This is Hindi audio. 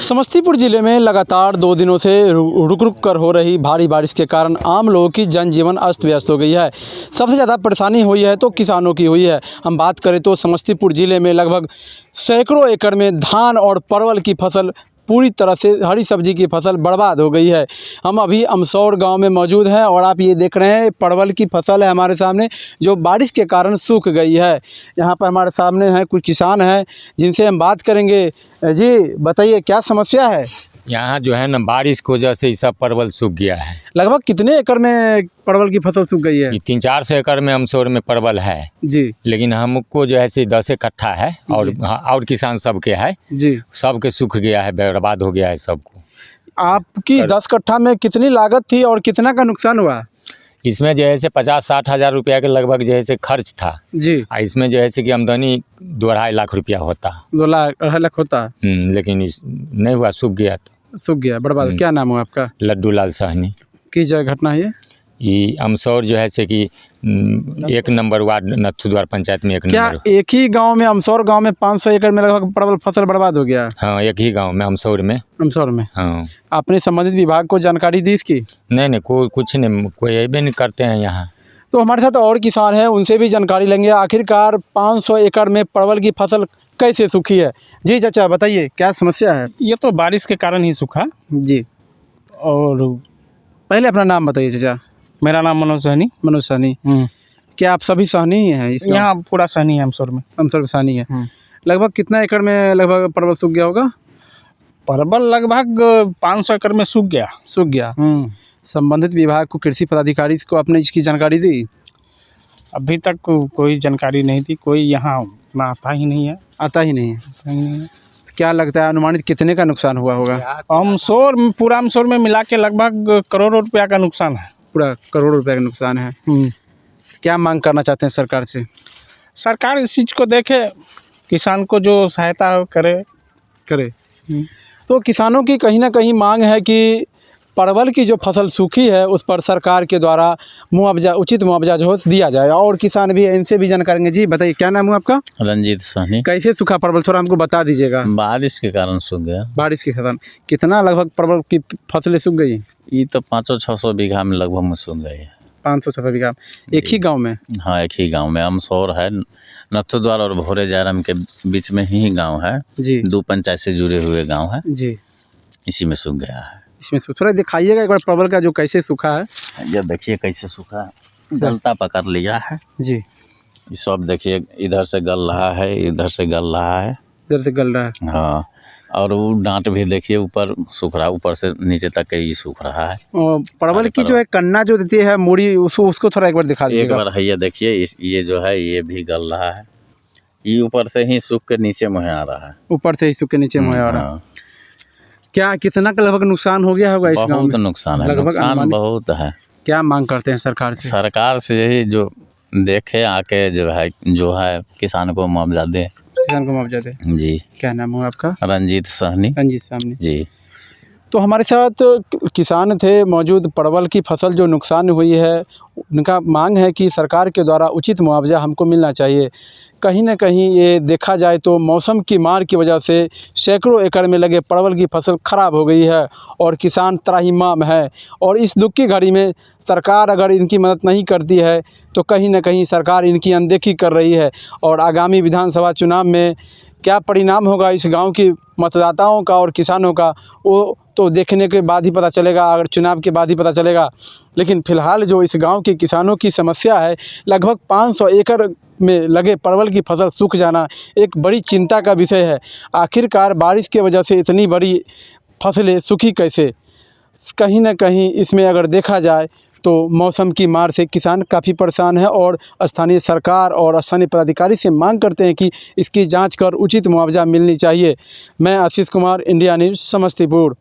समस्तीपुर जिले में लगातार 2 दिनों से रुक रुक कर हो रही भारी बारिश के कारण आम लोगों की जनजीवन अस्त व्यस्त हो गई है। सबसे ज़्यादा परेशानी हुई है तो किसानों की हुई है। हम बात करें तो समस्तीपुर जिले में लगभग सैकड़ों एकड़ में धान और परवल की फसल पूरी तरह से हरी सब्जी की फसल बर्बाद हो गई है। हम अभी अमसौर गांव में मौजूद हैं और आप ये देख रहे हैं परवल की फसल है हमारे सामने, जो बारिश के कारण सूख गई है। यहाँ पर हमारे सामने हैं कुछ किसान हैं जिनसे हम बात करेंगे। जी बताइए, क्या समस्या है? यहाँ जो है ना, बारिश की वजह से ये सब परवल सूख गया है। लगभग कितने एकड़ में परवल की फसल सूख गई है? ये 300-400 एकड़ में अमसौर में परवल है जी। लेकिन हमको जो है से 10 कट्ठा है और और किसान सबके है जी। सबके सूख गया है, बर्बाद हो गया है सबको। आपकी 10 कट्ठा में कितनी लागत थी और कितना का नुकसान हुआ? इसमें जो है से 50-60 हज़ार रुपया के लगभग जो है से खर्च था जी। इसमें जो है से कि आमदनी 2-2.5 लाख रुपया होता। 2 लाख होता। लेकिन इस नहीं हुआ, सूख गया। तो सूख गया, बर्बाद। क्या नाम हुआ आपका? लड्डू लाल साहनी। किस जगह घटना है ये अमसौर जो है से कि 1 नंबर वार्ड नथुद्वार पंचायत में 1 क्या नंबर। एक ही गांव में, अमसौर गांव में 500 एकड़ में लगभग परवल फसल बर्बाद हो गया? हाँ, एक ही गांव में, अमसौर में। अमसौर में। हाँ। आपने संबंधित विभाग को जानकारी दी इसकी? नहीं, कोई कुछ नहीं, कोई अबे नहीं करते हैं यहाँ। तो हमारे साथ और किसान हैं, उनसे भी जानकारी लेंगे। आखिरकार 500 एकड़ में परवल की फसल कैसे सूखी है? जी चाचा बताइए, क्या समस्या है? ये तो बारिश के कारण ही सूखा। जी। और पहले अपना नाम बताइए चाचा। मेरा नाम मनोज सहनी। मनोज सहनी। क्या आप सभी सहनी ही हैं? यहाँ पूरा सहनी है अमसौर में। अमसौर सहनी है। लगभग कितना एकड़ में लगभग परवल सूख गया होगा? परवल लगभग 500 एकड़ में सूख गया। सूख गया। संबंधित विभाग को, कृषि पदाधिकारी को आपने इसकी जानकारी दी? अभी तक कोई जानकारी नहीं थी, कोई यहाँ उतना आता ही नहीं है। आता ही नहीं है। क्या लगता है अनुमानित कितने का नुकसान हुआ होगा? पूरा अमसौर में मिला के लगभग करोड़ों रुपया का नुकसान है। पूरा करोड़ों रुपए का नुकसान है। क्या मांग करना चाहते हैं सरकार से? सरकार इस चीज़ को देखे, किसान को जो सहायता करे। तो किसानों की कहीं ना कहीं मांग है कि परवल की जो फसल सूखी है उस पर सरकार के द्वारा मुआवजा, उचित मुआवजा जो है दिया जाए। और किसान भी है, इनसे भी जानकारी लेंगे। जी बताइए, क्या नाम है आपका? रंजीत सहनी। कैसे सूखा परवल, थोड़ा हमको बता दीजिएगा। बारिश के कारण सूख गया। बारिश के कारण कितना लगभग परवल की फसलें सूख गई? ये तो 500-600 बीघा में लगभग में सूख गई है। 500-600 बीघा एक ही गांव में? हाँ, एक ही गांव में। अमसौर है, नथुद्वार और भोरे जयराम के बीच में ही गांव है जी। 2 पंचायत से जुड़े हुए गांव है जी। इसी में सूख गया है। इसमें थोड़ा दिखाइएगा एक बार परवल का जो कैसे सूखा है। ये देखिए कैसे सूखा है, गलता पकड़ लिया है जी। ये सब देखिए, इधर से गल रहा है, इधर से गल रहा है, इधर से गल रहा है। हाँ, और वो डांट भी देखिए ऊपर सूख रहा है, ऊपर से नीचे तक ये सूख रहा है। परवल की जो है कन्ना जो देती है मूड़ी, उसको थोड़ा एक बार दिखा दीजिएगा। एक बार है, ये देखिए, ये जो है ये भी गल रहा है। ये ऊपर से ही सूख के नीचे मुँह आ रहा है। ऊपर से ही सूख के नीचे मुँह आ रहा है। क्या कितना का लगभग नुकसान हो गया होगा इस गांव में? बहुत नुकसान है, नुकसान बहुत है। क्या मांग करते हैं सरकार से? सरकार से यही जो देखे आके जो है किसान को मुआवजा दे। किसान को मुआवजा दे जी। क्या नाम है आपका? रंजीत सहनी। रंजीत सहनी जी। तो हमारे साथ किसान थे मौजूद। परवल की फसल जो नुकसान हुई है, उनका मांग है कि सरकार के द्वारा उचित मुआवजा हमको मिलना चाहिए। कहीं ना कहीं ये देखा जाए तो मौसम की मार की वजह से सैकड़ों एकड़ में लगे परवल की फसल ख़राब हो गई है और किसान त्राहिमाम है। और इस दुख की घड़ी में सरकार अगर इनकी मदद नहीं करती है तो कहीं ना कहीं सरकार इनकी अनदेखी कर रही है। और आगामी विधानसभा चुनाव में क्या परिणाम होगा इस गांव की मतदाताओं का और किसानों का, वो तो देखने के बाद ही पता चलेगा, अगर चुनाव के बाद ही पता चलेगा। लेकिन फ़िलहाल जो इस गांव के किसानों की समस्या है, लगभग 500 एकड़ में लगे परवल की फसल सूख जाना एक बड़ी चिंता का विषय है। आखिरकार बारिश की वजह से इतनी बड़ी फसलें सूखी कैसे? कहीं ना कहीं इसमें अगर देखा जाए तो मौसम की मार से किसान काफ़ी परेशान है और स्थानीय सरकार और स्थानीय पदाधिकारी से मांग करते हैं कि इसकी जांच कर उचित मुआवजा मिलनी चाहिए। मैं आशीष कुमार, इंडिया न्यूज़, समस्तीपुर।